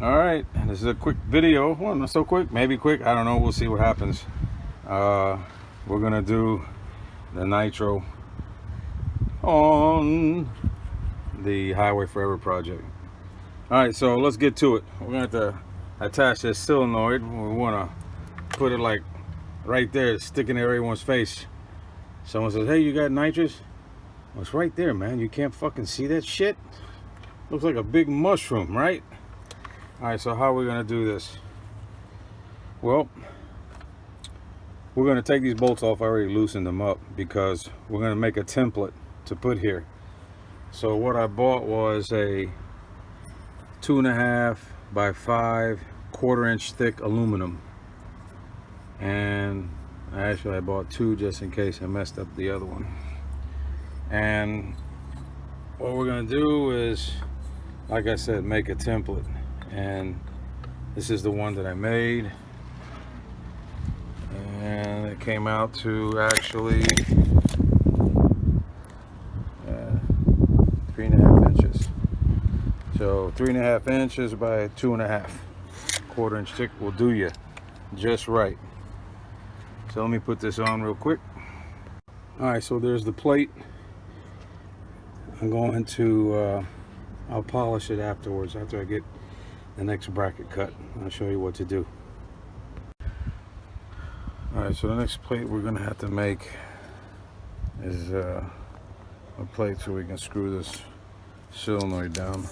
All right, and this is a quick video. Well, not so quick, maybe quick, I don't know, we'll see what happens. We're gonna do the nitro on the Highway Forever project. All right, so let's get to it. We're gonna have to attach this solenoid. We want to put it like right there, sticking in everyone's face. Someone says, hey, you got nitrous? Well, it's right there, man. You can't fucking see that shit? Looks like a big mushroom, right? All right, so how are we gonna do this? Well, we're gonna take these bolts off. I already loosened them up because we're gonna make a template to put here. So what I bought was a 2.5 by 5 1/4-inch thick aluminum, and I bought 2 just in case I messed up the other one. And what we're gonna do is, like I said, make a template, and this is the one that I made, and it came out to actually 3.5 inches. So 3.5 inches by 2.5, 1/4-inch thick will do you just right. So let me put this on real quick. All right, so there's the plate. I'm going to I'll polish it afterwards, after I get the next bracket cut. I'll show you what to do. All right, so the next plate we're gonna have to make is a plate so we can screw this solenoid down.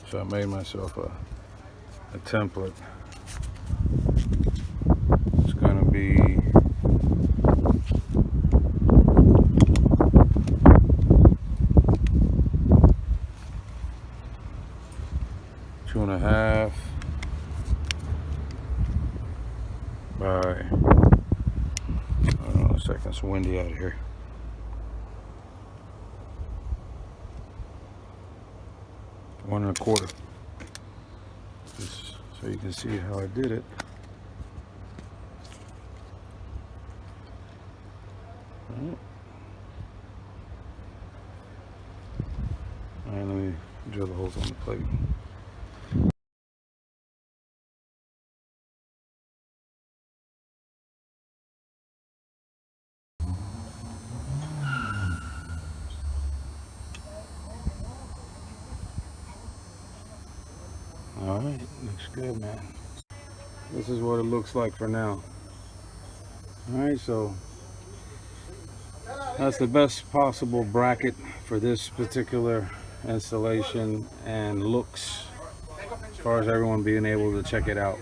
So I made myself a template. It's gonna be 2.5 by, hold on a second, it's windy out here. One and a quarter. Just so you can see how I did it. And let me drill the holes on the plate. All right, looks good, man. This is what it looks like for now. All right, so that's the best possible bracket for this particular installation and looks, as far as everyone being able to check it out.